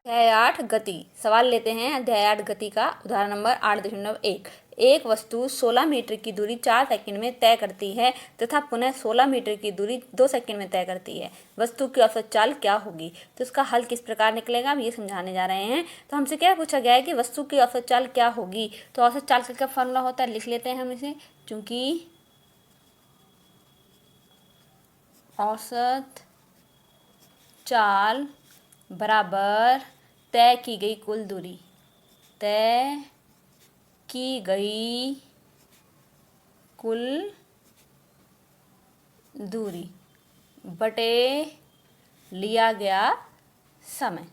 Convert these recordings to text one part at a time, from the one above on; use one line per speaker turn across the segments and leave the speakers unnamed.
अध्याय 8 गति। सवाल लेते हैं अध्याय 8 गति का। उदाहरण नंबर 8.1। एक वस्तु 16 मीटर की दूरी 4 सेकंड में तय करती है तथा पुनः 16 मीटर की दूरी 2 सेकंड में तय करती है। वस्तु की औसत चाल क्या होगी? तो इसका हल किस प्रकार निकलेगा, हम ये समझाने जा रहे हैं। तो हमसे क्या पूछा गया है कि वस्तु की औसत चाल क्या होगी। तो औसत चाल का क्या फॉर्मूला होता है, लिख लेते हैं हम इसे। चूंकि औसत चाल बराबर तय की गई कुल दूरी, तय की गई कुल दूरी बटे लिया गया समय,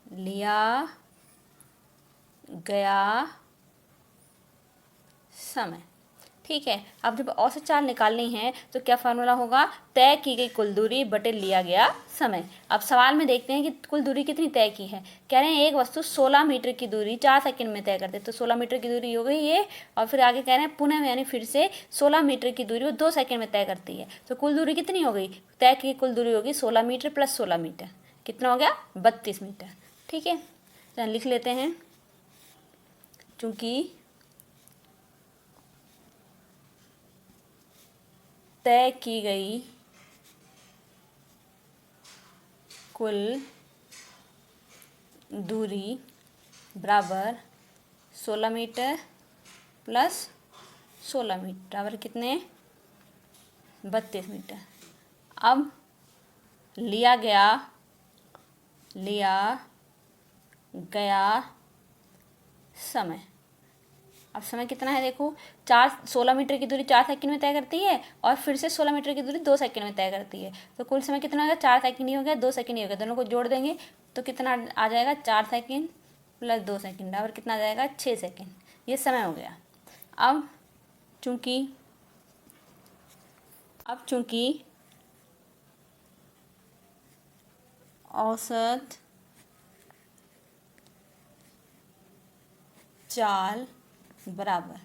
लिया गया समय। ठीक है। अब जब औसत चाल निकालनी है तो क्या फार्मूला होगा, तय की गई कुल दूरी बटे लिया गया समय। अब सवाल में देखते हैं कि कुल दूरी कितनी तय की है। कह रहे हैं एक वस्तु 16 मीटर की दूरी 4 सेकंड में तय करते, तो 16 मीटर की दूरी हो गई ये। और फिर आगे कह रहे हैं पुनः यानी फिर से 16 मीटर की दूरी वो 2 सेकंड में तय करती है। तो कुल दूरी कितनी हो गई, तय की कुल दूरी होगी 16 मीटर प्लस 16 मीटर, कितना हो गया 32 मीटर। ठीक है, तो लिख लेते हैं। चूंकि तय की गई कुल दूरी बराबर 16 मीटर प्लस 16 मीटर बराबर कितने, 32 मीटर। अब लिया गया समय। अब समय कितना है देखो, 16 मीटर की दूरी 4 सेकंड में तय करती है और फिर से 16 मीटर की दूरी 2 सेकंड में तय करती है। तो कुल समय कितना होगा, 4 सेकंड ही हो गया, 2 सेकंड ही हो गया। दोनों को जोड़ देंगे तो कितना आ जाएगा, 4 सेकंड प्लस 2 सेकंड और कितना आ जाएगा 6 सेकंड। ये समय हो गया। अब चूंकि औसत चाल बराबर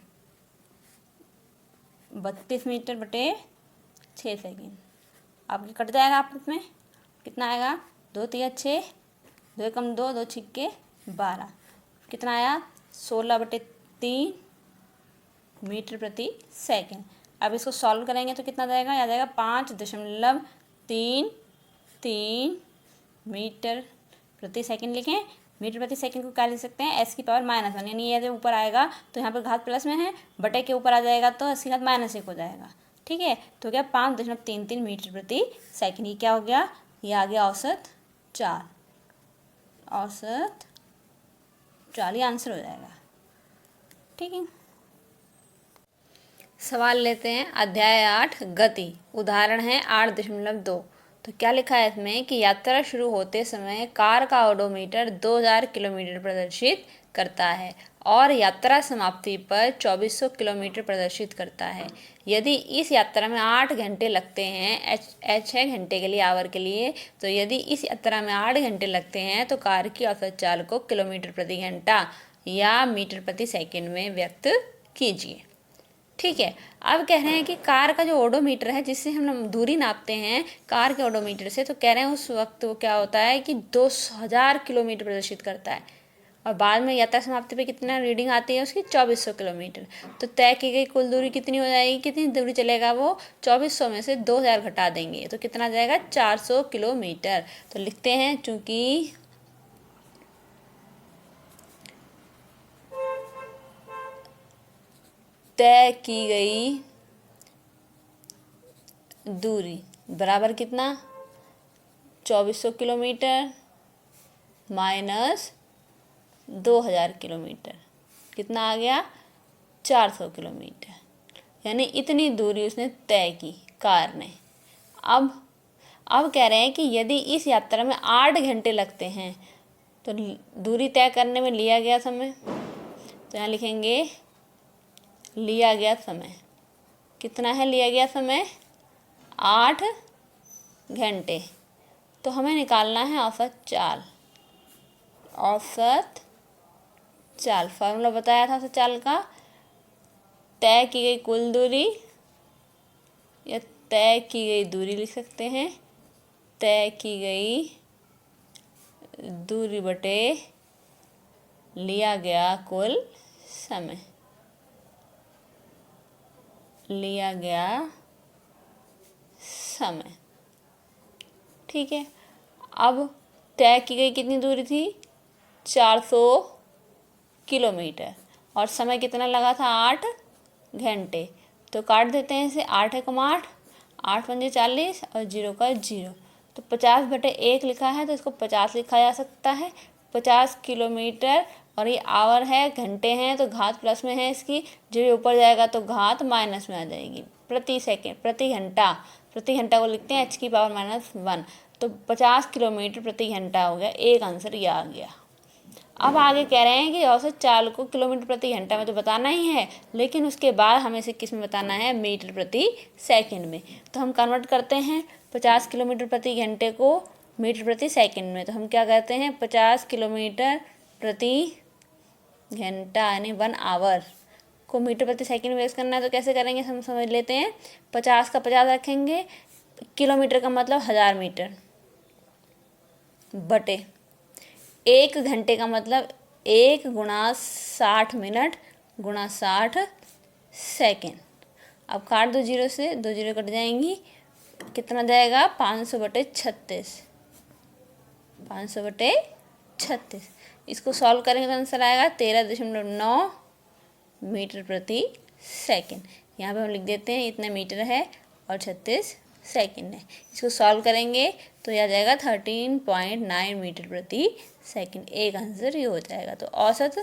32 मीटर बटे 6 सेकेंड। अब कट जाएगा आपस में, कितना आएगा, 2 तिया 6, 2 कम 2, 2 छिक्के 12, कितना आया 16 बटे 3 मीटर प्रति सेकेंड। अब इसको सॉल्व करेंगे तो कितना जाएगा, आ जाएगा 5.33 मीटर प्रति सेकेंड। लिखें मीटर प्रति सेकंड को क्या लिख सकते हैं, एस की पावर -1, यानी ये जो ऊपर आएगा तो यहाँ पर घात प्लस में है, बटे के ऊपर आ जाएगा तो एस की घात -1 हो जाएगा। ठीक है, तो क्या 5.33 मीटर प्रति सेकंड। ये क्या हो गया, ये आ गया औसत चाल। औसत चाल, ये आंसर हो जाएगा। ठीक है, सवाल लेते हैं अध्याय 8 गति। उदाहरण है 8.2। तो क्या लिखा है इसमें कि यात्रा शुरू होते समय कार का ओडोमीटर 2000 किलोमीटर प्रदर्शित करता है और यात्रा समाप्ति पर 2400 किलोमीटर प्रदर्शित करता है। यदि इस यात्रा में 8 घंटे लगते हैं, एच है घंटे के लिए, आवर के लिए, तो यदि इस यात्रा में 8 घंटे लगते हैं तो कार की औसत चाल को किलोमीटर प्रति घंटा या मीटर प्रति सेकेंड में व्यक्त कीजिए। ठीक है, अब कह रहे हैं कि कार का जो ओडोमीटर है जिससे हम दूरी नापते हैं कार के ओडोमीटर से, तो कह रहे हैं उस वक्त वो क्या होता है कि 2000 किलोमीटर प्रदर्शित करता है और बाद में यात्रा समाप्ति पे कितना रीडिंग आती है उसकी 2400 किलोमीटर। तो तय की गई कुल दूरी कितनी हो जाएगी, कितनी दूरी चलेगा वो, 2400 में से 2000 घटा देंगे तो कितना जाएगा 400 किलोमीटर। तो लिखते हैं चूंकि तय की गई दूरी बराबर कितना, 2400 किलोमीटर माइनस 2000 किलोमीटर, कितना आ गया 400 किलोमीटर, यानी इतनी दूरी उसने तय की कार ने। अब कह रहे हैं कि यदि इस यात्रा में 8 घंटे लगते हैं तो दूरी तय करने में लिया गया समय, तो यहाँ लिखेंगे लिया गया समय कितना है, लिया गया समय 8 घंटे। तो हमें निकालना है औसत चाल। औसत चाल फार्मूला बताया था औसत चाल का, तय की गई कुल दूरी या तय की गई दूरी लिख सकते हैं, तय की गई दूरी बटे लिया गया कुल समय, लिया गया समय। ठीक है, अब तय की गई कितनी दूरी थी, 400 किलोमीटर, और समय कितना लगा था, 8 घंटे। तो काट देते हैं इसे, 8 एकम 8, 8 पंजे 40 और 0 का 0, तो 50/1 लिखा है तो इसको 50 लिखा जा सकता है। 50 किलोमीटर, और ये आवर है, घंटे हैं तो घात प्लस में है इसकी, जो ये ऊपर जाएगा तो घात माइनस में आ जाएगी। प्रति सेकेंड, प्रति घंटा, प्रति घंटा को लिखते हैं h⁻⁻1, तो 50 किलोमीटर प्रति घंटा हो गया। एक आंसर ये आ गया। अब आगे कह रहे हैं कि औसत चाल को किलोमीटर प्रति घंटा में तो बताना ही है, लेकिन उसके बाद हमें इसे किस में बताना है, मीटर प्रति सेकंड में। तो हम कन्वर्ट करते हैं 50 किलोमीटर प्रति घंटे को मीटर प्रति सेकंड में। तो हम क्या कहते हैं, 50 किलोमीटर प्रति घंटा यानी 1 आवर को मीटर प्रति सेकंड में यूज़ करना है। तो कैसे करेंगे, हम समझ लेते हैं। 50 का 50 रखेंगे, किलोमीटर का मतलब 1000 मीटर, बटे 1 घंटे का मतलब 1 × 60 मिनट × 60 सेकेंड। अब काट दो 0 से, 2 0 कट जाएंगी, कितना जाएगा, 500/36, 500/36। इसको सॉल्व करेंगे तो आंसर आएगा 13.9 मीटर प्रति सेकेंड। यहाँ पे हम लिख देते हैं इतने मीटर है और 36 सेकेंड है। इसको सॉल्व करेंगे तो यह आ जाएगा 13.9 मीटर प्रति सेकेंड। एक आंसर ये हो जाएगा। तो औसत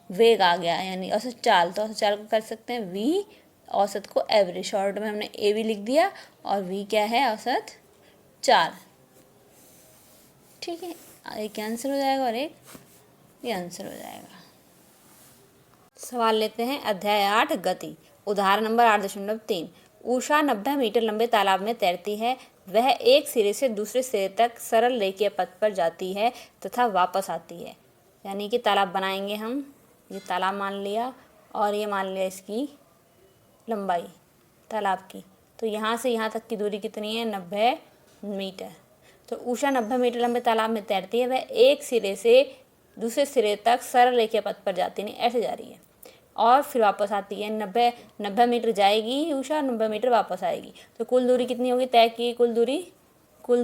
वेग आ गया, यानी औसत चाल। तो औसत चाल को कर सकते हैं वी, औसत को एवरेज, शॉर्ट में हमने ए भी लिख दिया, और वी क्या है, औसत चाल। ठीक है, एक आंसर हो जाएगा और एक ये आंसर हो जाएगा। सवाल लेते हैं, अध्याय 8 गति, उदाहरण नंबर 8.3। उषा 90 मीटर लंबे तालाब में तैरती है। वह एक सिरे से दूसरे सिरे तक सरल रेखीय पथ पर जाती है तथा वापस आती है। यानी कि तालाब बनाएंगे हम, ये तालाब मान लिया और ये मान लिया इसकी लंबाई तालाब की। तो यहाँ से यहाँ तक की दूरी कितनी है, 90 मीटर। तो उषा 90 मीटर लंबे तालाब में तैरती है। वह एक सिरे से दूसरे सिरे तक सरल रेखीय पथ पर जाती है, ऐसे जा रही है, और फिर वापस आती है। 90 मीटर जाएगी उषा, 90 मीटर वापस आएगी। तो कुल दूरी कितनी होगी, तय की कुल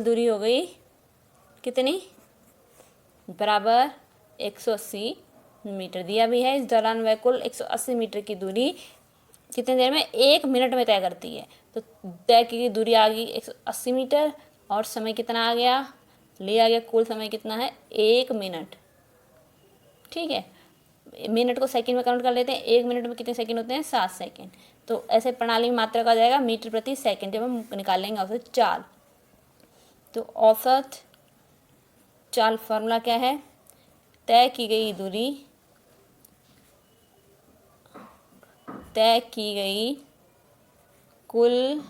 दूरी हो गई कितनी, बराबर 180 मीटर दिया भी है। इस दौरान वह कुल 180 मीटर की दूरी कितनी देर में, 1 मिनट में तय करती है। तो तय की दूरी आ गई 180 मीटर, और समय कितना आ गया, लिया गया कुल समय कितना है, 1 मिनट। ठीक है, मिनट को सेकंड में काउंट कर लेते हैं। 1 मिनट में कितने सेकंड होते हैं, 7 सेकंड। तो ऐसे प्रणाली में मात्रा का जाएगा मीटर प्रति सेकंड जब हम निकालेंगे औसत चाल। तो औसत चाल फॉर्मूला क्या है, तय की गई कुल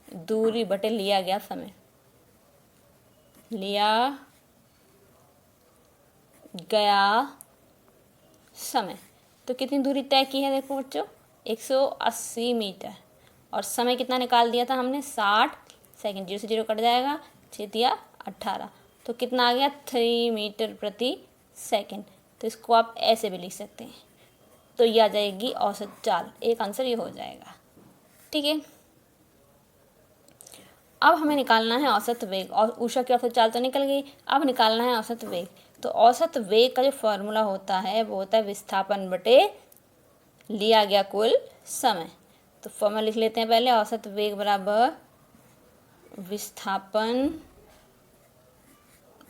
दूरी बटे लिया गया समय, लिया गया समय। तो कितनी दूरी तय की है, देखो बच्चों, 180 मीटर, और समय कितना निकाल दिया था हमने, 60 सेकंड। 0 से 0 कट जाएगा, 6 या 18, तो कितना आ गया, 3 मीटर प्रति सेकंड। तो इसको आप ऐसे भी लिख सकते हैं। तो ये आ जाएगी औसत चाल, एक आंसर ये हो जाएगा। ठीक है, अब हमें निकालना है औसत वेग। और उषा की औसत चाल तो निकल गई, अब निकालना है औसत वेग। तो औसत वेग का जो फॉर्मूला होता है वो होता है विस्थापन बटे लिया गया कुल समय। तो फॉर्मूला लिख लेते हैं पहले, औसत वेग बराबर विस्थापन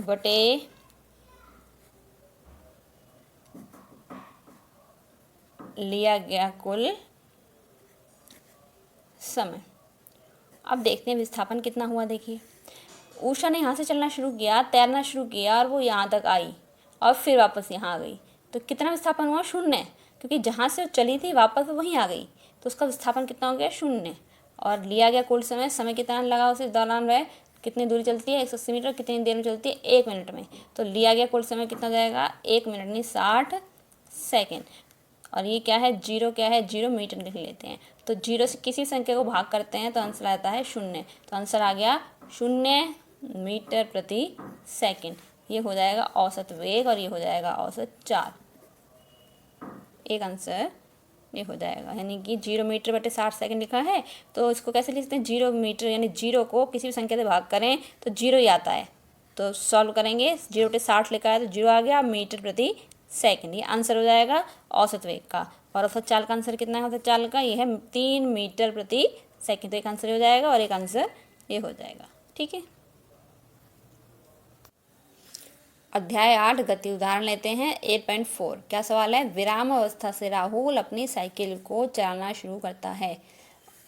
बटे लिया गया कुल समय। अब देखते हैं विस्थापन कितना हुआ। देखिए, उषा ने यहाँ से चलना शुरू किया, तैरना शुरू किया, और वो यहाँ तक आई और फिर वापस यहाँ आ गई। तो कितना विस्थापन हुआ, 0, क्योंकि जहाँ से वो चली थी वापस वहीं आ गई, तो उसका विस्थापन कितना हो गया, 0। और लिया गया कुल समय कितना लगा उसे, दौरान वह कितनी दूरी चलती है, 180 मीटर, कितनी देर में चलती है, 1 मिनट में। तो लिया गया कुल समय कितना जाएगा, 1 मिनट नहीं 60 सेकेंड। और ये क्या है, 0 क्या है, 0 मीटर लिख लेते हैं। तो 0 से किसी संख्या को भाग करते हैं तो आंसर आता है 0। तो आंसर आ गया 0 मीटर प्रति सेकंड। ये हो जाएगा औसत वेग और ये हो जाएगा औसत चाल। एक आंसर ये हो जाएगा, यानी कि 0 मीटर बटे 60 सेकंड लिखा है तो इसको कैसे लिखते हैं, 0 मीटर यानी 0 को किसी भी संख्या से भाग करें तो 0 ही आता है। तो सॉल्व करेंगे, 0 बटे 60 लिखा है तो 0 आ गया, मीटर प्रति सेकंड, ये आंसर हो जाएगा औसत वेग का। और औसत चाल का आंसर कितना है, औसत चाल का ये है 3 मीटर प्रति सेकंड। तो एक आंसर हो जाएगा और एक आंसर ये हो जाएगा। ठीक है, अध्याय 8 गति, उदाहरण लेते हैं 8.4। क्या सवाल है, विराम अवस्था से राहुल अपनी साइकिल को चलाना शुरू करता है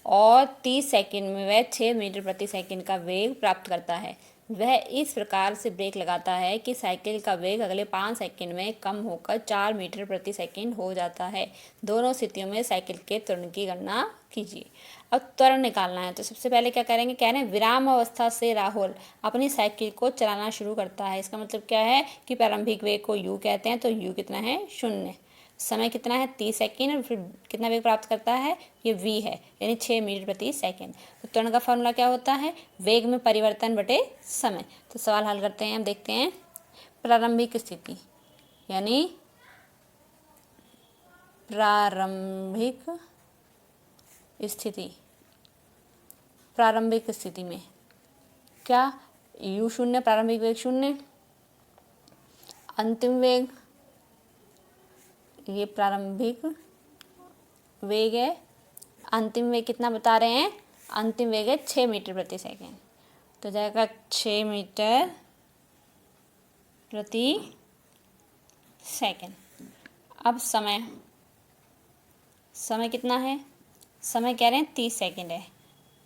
और 30 सेकंड में वह 6 मीटर प्रति सेकंड का वेग प्राप्त करता है। वह इस प्रकार से ब्रेक लगाता है कि साइकिल का वेग अगले 5 सेकंड में कम होकर 4 मीटर प्रति सेकंड हो जाता है। दोनों स्थितियों में साइकिल के त्वरण की गणना कीजिए। अब त्वरण निकालना है तो सबसे पहले क्या करेंगे, कह रहे हैं विराम अवस्था से राहुल अपनी साइकिल को चलाना शुरू करता है। इसका मतलब क्या है कि प्रारंभिक वेग को u कहते हैं, तो u कितना है 0, समय कितना है 30 सेकंड और फिर कितना वेग प्राप्त करता है, ये v है, यानी 6 मीटर प्रति सेकंड। तो त्वरण का फॉर्मूला क्या होता है, वेग में परिवर्तन बटे समय। तो सवाल हल करते हैं, हम देखते हैं प्रारंभिक स्थिति, यानी प्रारंभिक स्थिति में क्या u 0, प्रारंभिक वेग 0, अंतिम वेग, ये प्रारंभिक वेग है, अंतिम वेग कितना बता रहे हैं, अंतिम वेग है 6 मीटर प्रति सेकंड। तो जाएगा 6 मीटर प्रति सेकंड। अब समय कितना है, समय कह रहे हैं 30 सेकंड है,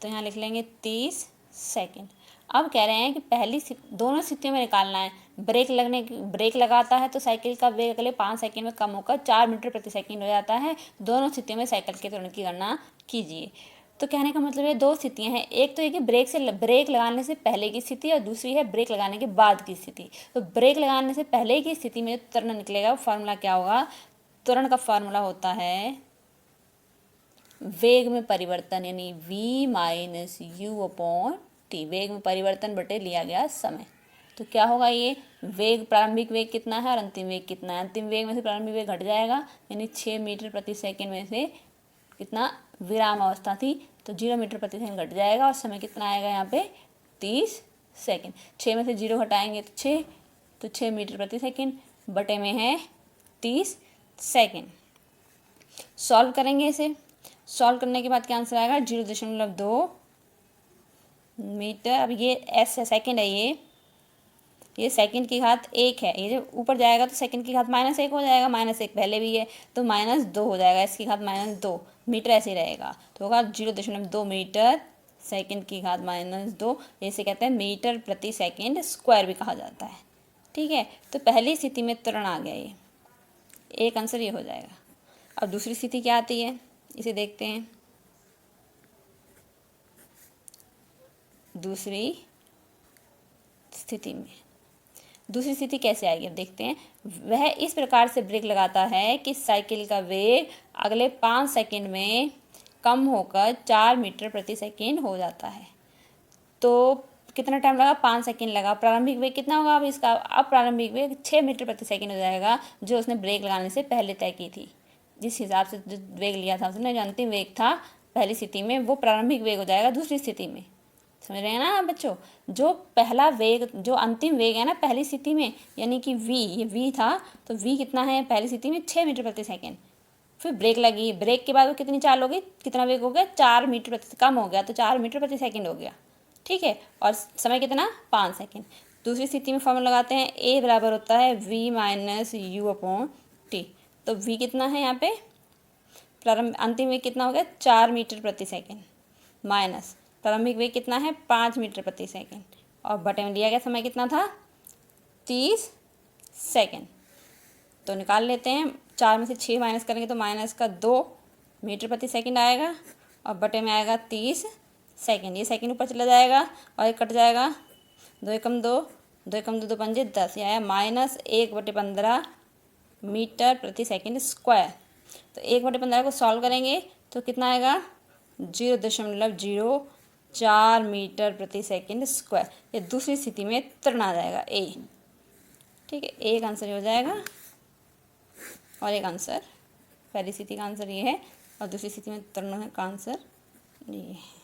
तो यहाँ लिख लेंगे 30 सेकंड। अब कह रहे हैं कि पहली दोनों स्थितियों में निकालना है। ब्रेक लगाता है तो साइकिल का वेग अगले 5 सेकंड में कम होकर 4 मीटर प्रति सेकंड हो जाता है। दोनों स्थितियों में साइकिल के त्वरण की गणना कीजिए। तो कहने का मतलब ये दो स्थितियां हैं, एक तो ये कि ब्रेक लगाने से पहले की स्थिति और दूसरी है ब्रेक लगाने के बाद की स्थिति। तो ब्रेक लगाने से पहले की स्थिति में त्वरण निकलेगा, फार्मूला क्या होगा, त्वरण का फार्मूला होता है वेग में परिवर्तन, यानी v minus you upon T, वेग में परिवर्तन बटे लिया गया समय। तो क्या होगा, ये वेग, प्रारंभिक वेग कितना है और अंतिम वेग कितना है, अंतिम वेग में से प्रारंभिक वेग घट जाएगा, यानी 6 मीटर प्रति सेकंड में से कितना विराम अवस्था थी तो 0 मीटर प्रति सेकंड घट जाएगा और समय कितना आएगा यहाँ पे 30 सेकंड। 6 में से 0 हटाएंगे तो 6, तो 6 मीटर प्रति सेकंड बटे में है 30 सेकंड। सॉल्व करेंगे इसे, सॉल्व करने के बाद क्या आंसर आएगा 0.2 मीटर। अब ये एस है, सेकंड है, ये सेकंड की घात 1 है, ये जब ऊपर जाएगा तो सेकंड की घात -1 हो जाएगा, -1 पहले भी है तो -2 हो जाएगा, इसकी घात -2, मीटर ऐसे ही रहेगा तो होगा 0.2 मीटर, सेकंड की घात -2, जैसे कहते हैं मीटर प्रति सेकंड स्क्वायर भी कहा जाता है। ठीक है, तो पहली स्थिति में त्वरण आ गया, ये एक आंसर ये हो जाएगा। अब दूसरी स्थिति क्या आती है इसे देखते हैं। दूसरी स्थिति कैसे आएगी अब देखते हैं। वह इस प्रकार से ब्रेक लगाता है कि साइकिल का वेग अगले 5 सेकंड में कम होकर 4 मीटर प्रति सेकंड हो जाता है। तो कितना टाइम लगा, 5 सेकंड लगा। प्रारंभिक वेग कितना होगा अब इसका, अब प्रारंभिक वेग 6 मीटर प्रति सेकंड हो जाएगा, जो उसने ब्रेक लगाने से पहले तय की थी। जिस हिसाब से जो वेग लिया था उसने, जो अंतिम वेग था पहली स्थिति में, वो प्रारंभिक वेग हो जाएगा दूसरी स्थिति में। समझ रहे हैं ना बच्चों, जो पहला वेग, जो अंतिम वेग है ना पहली स्थिति में, यानी कि v, ये v था तो v कितना है पहली स्थिति में 6 मीटर प्रति सेकंड। फिर ब्रेक लगी, ब्रेक के बाद वो कितनी चाल हो गई, कितना वेग हो गया 4 मीटर प्रति, कम हो गया तो 4 मीटर प्रति सेकंड हो गया। ठीक है, और समय कितना 5 सेकंड। दूसरी स्थिति में फॉर्मूला लगाते हैं, a बराबर होता है v minus you upon T. तो v कितना है यहाँ पे, प्रारंभ अंतिम वेग कितना हो गया 4 मीटर प्रति सेकंड, माइनस प्रारंभिक वेग कितना है 5 मीटर प्रति सेकंड, और बटे में दिया गया समय कितना था 30 सेकंड। तो निकाल लेते हैं, 4 में से 6 माइनस करेंगे तो माइनस का 2 मीटर प्रति सेकंड आएगा और बटे में आएगा 30 सेकंड। ये सेकंड ऊपर चला जाएगा और ये कट जाएगा, 2 एकम 2, 2 एकम 2, 2 पंजे 10, ये आया -1/15 मीटर प्रति सेकंड स्क्वायर। तो 1/15 को सॉल्व करेंगे तो कितना आएगा 0.04 मीटर प्रति सेकंड स्क्वायर। ये दूसरी स्थिति में त्वरण आ जाएगा ए। ठीक है, एक आंसर हो जाएगा और एक आंसर, पहली स्थिति का आंसर ये है और दूसरी स्थिति में त्वरण का आंसर ये है।